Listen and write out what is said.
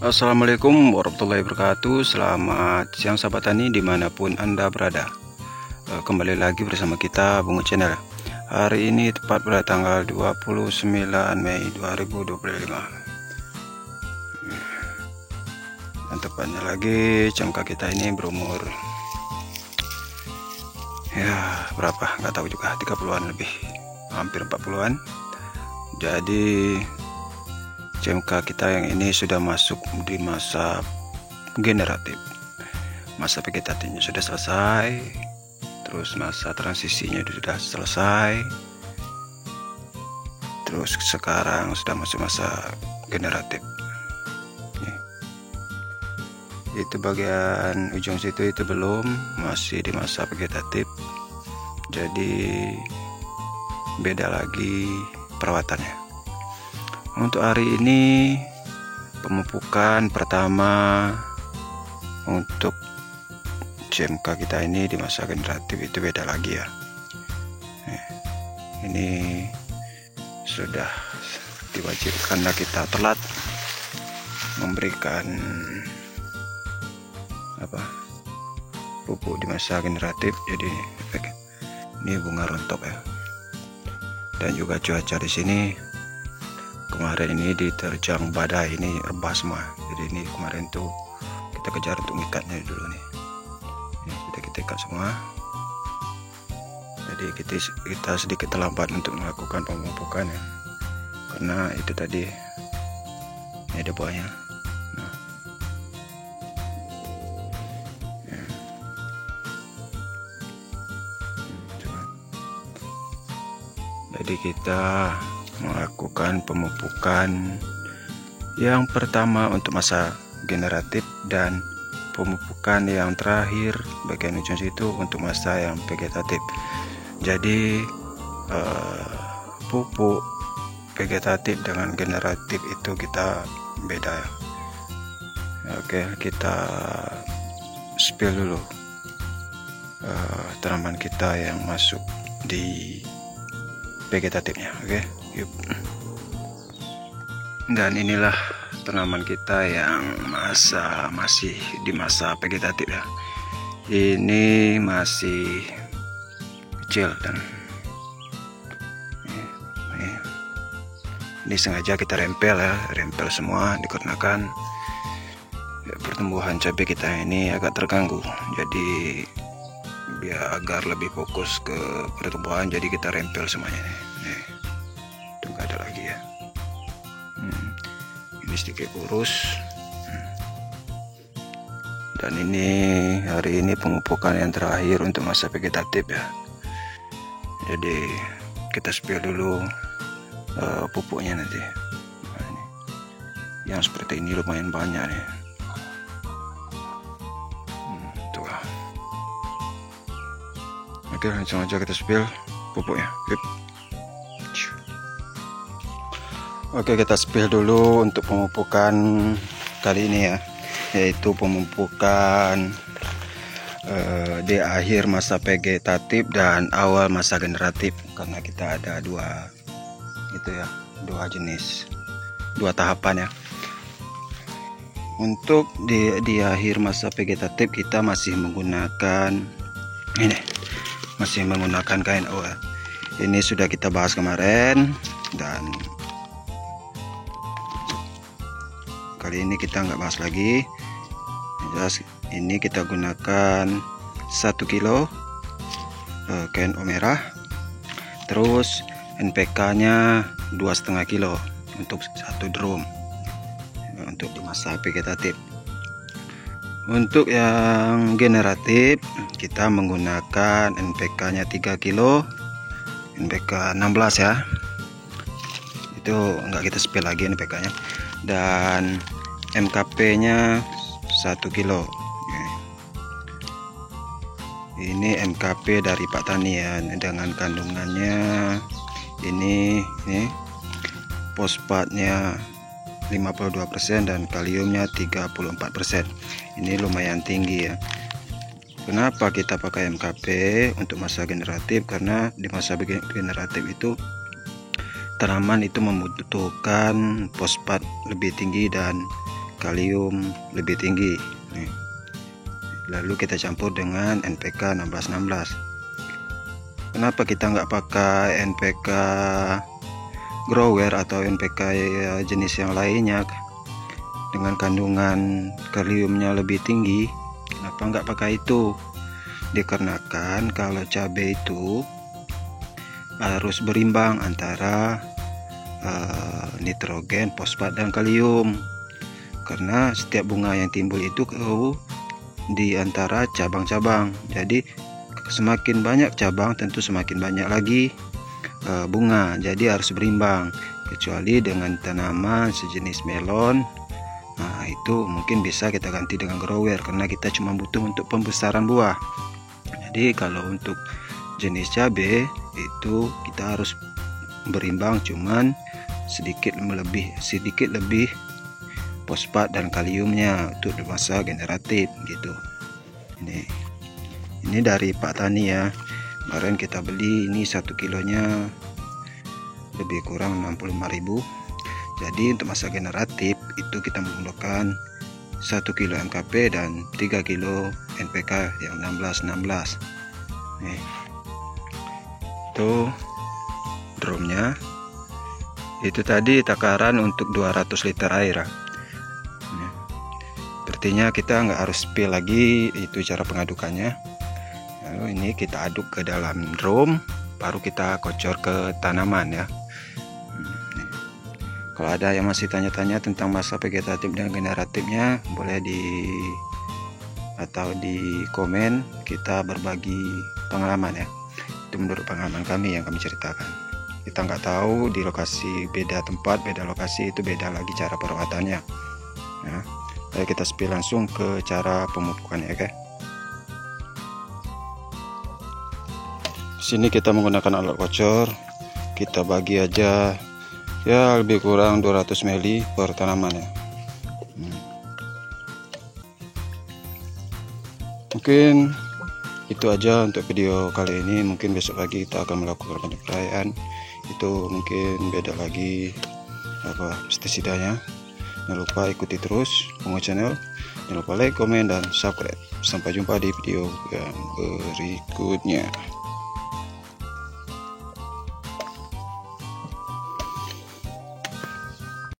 Assalamualaikum warahmatullahi wabarakatuh. Selamat siang sahabat tani dimanapun Anda berada. Kembali lagi bersama kita Bungo Channel. Hari ini tepat pada tanggal 29 Mei 2025. Dan tepatnya lagi cengkak kita ini berumur ya berapa nggak tahu juga, 30-an lebih, hampir 40-an. Jadi cengkak kita yang ini sudah masuk di masa generatif. Masa vegetatifnya sudah selesai, terus masa transisinya sudah selesai, terus sekarang sudah masuk masa generatif. Itu bagian ujung situ itu belum, masih di masa vegetatif. Jadi beda lagi perawatannya. Untuk hari ini pemupukan pertama untuk CMK kita ini di masa generatif itu beda lagi ya. Ini sudah diwajibkan karena kita telat memberikan pupuk di masa generatif. Jadi ini bunga rontok ya. Dan juga cuaca di sini kemarin ini diterjang badai, ini rebah semua. Jadi ini kemarin tuh kita kejar untuk ngikatnya dulu nih. Ini sudah kita ikat semua. Jadi kita sedikit terlambat untuk melakukan pemupukan ya, karena itu tadi ini ada buahnya. Jadi kita melakukan pemupukan yang pertama untuk masa generatif dan pemupukan yang terakhir bagian ujung situ untuk masa yang vegetatif. Jadi pupuk vegetatif dengan generatif itu kita beda ya. Oke, kita spill dulu tanaman kita yang masuk di vegetatifnya. Oke, yuk. Dan inilah tanaman kita yang masih di masa vegetatif ya. Ini masih kecil dan ini sengaja kita rempel ya, rempel semua dikarenakan ya, pertumbuhan cabai kita ini agak terganggu. Jadi biar agar lebih fokus ke pertumbuhan, jadi kita rempel semuanya nih. Itu nggak ada lagi ya. Ini sedikit kurus. Dan ini hari ini pemupukan yang terakhir untuk masa vegetatif ya. Jadi kita spill dulu pupuknya nanti. Nah, ini. Yang seperti ini lumayan banyak nih. Oke, langsung aja kita spill pupuknya. Oke, kita spill dulu untuk pemupukan kali ini ya, yaitu pemupukan di akhir masa vegetatif dan awal masa generatif, karena kita ada dua jenis, dua tahapan ya. Untuk di akhir masa vegetatif kita masih menggunakan KNO ya. Ini sudah kita bahas kemarin, dan kali ini kita nggak bahas lagi. Ini kita gunakan 1 kilo KNO merah, terus NPK nya 2,5 kilo untuk 1 drum untuk di masa vegetatif. Untuk yang generatif kita menggunakan NPK nya 3 kilo, NPK 16 ya. Itu enggak kita spill lagi NPK nya. Dan MKP nya 1 kilo. Ini MKP dari Pak Tani ya, dengan kandungannya ini fosfatnya 52% dan kaliumnya 34%. Ini lumayan tinggi ya. Kenapa kita pakai MKP untuk masa generatif? Karena di masa generatif itu tanaman itu membutuhkan fosfat lebih tinggi dan kalium lebih tinggi. Lalu kita campur dengan NPK 1616. Kenapa kita nggak pakai NPK grower atau NPK jenis yang lainnya dengan kandungan kaliumnya lebih tinggi? Kenapa nggak pakai itu? Dikarenakan kalau cabai itu harus berimbang antara nitrogen, fosfat, dan kalium, karena setiap bunga yang timbul itu di antara cabang-cabang. Jadi semakin banyak cabang tentu semakin banyak lagi bunga, jadi harus berimbang. Kecuali dengan tanaman sejenis melon, nah itu mungkin bisa kita ganti dengan grower karena kita cuma butuh untuk pembesaran buah. Jadi kalau untuk jenis cabai itu kita harus berimbang, cuman sedikit lebih fosfat dan kaliumnya untuk masa generatif gitu. Ini dari Pak Tani ya. Kemarin kita beli ini 1 kilonya lebih kurang 65.000. Jadi untuk masa generatif itu kita menggunakan 1 kilo MKP dan 3 kilo NPK yang 1616. Itu drumnya. Itu tadi takaran untuk 200 liter air. Artinya kita nggak harus spill lagi, itu cara pengadukannya. Lalu ini kita aduk ke dalam drum, baru kita kocor ke tanaman ya. Kalau ada yang masih tanya-tanya tentang masa vegetatif dan generatifnya, boleh di komen, kita berbagi pengalaman ya. Itu menurut pengalaman kami yang kami ceritakan. Kita nggak tahu di lokasi beda tempat, beda lokasi itu beda lagi cara perawatannya. Ya. Ayo kita spill langsung ke cara pemupukannya, oke? Sini kita menggunakan alat kocor, kita bagi aja ya lebih kurang 200 ml per tanaman ya. Mungkin itu aja untuk video kali ini. Mungkin besok pagi kita akan melakukan penyepraian. Itu mungkin beda lagi pestisidanya. Jangan lupa ikuti terus Pongo Channel. Jangan lupa like, komen, dan subscribe. Sampai jumpa di video yang berikutnya.